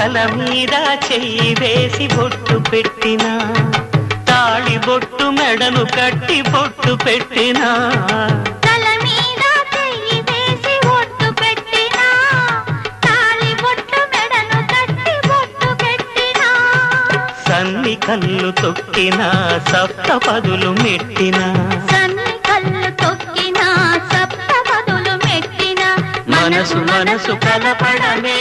తల మీద చెయ్యి వేసి బొట్టు పెట్టినా తాళి బొట్టు మెడను కట్టి బొట్టు పెట్టినా తల మీద చెయ్యి వేసి బొట్టు పెట్టినా తాళి బొట్టు మెడను కట్టి బొట్టు పెట్టినా సన్ని కళ్ళు తొక్కినా సప్తపదులు మెట్టినా సన్ని కళ్ళు తొక్కినా సప్తపదులు మెట్టినా మనసు మనసు కలపడమే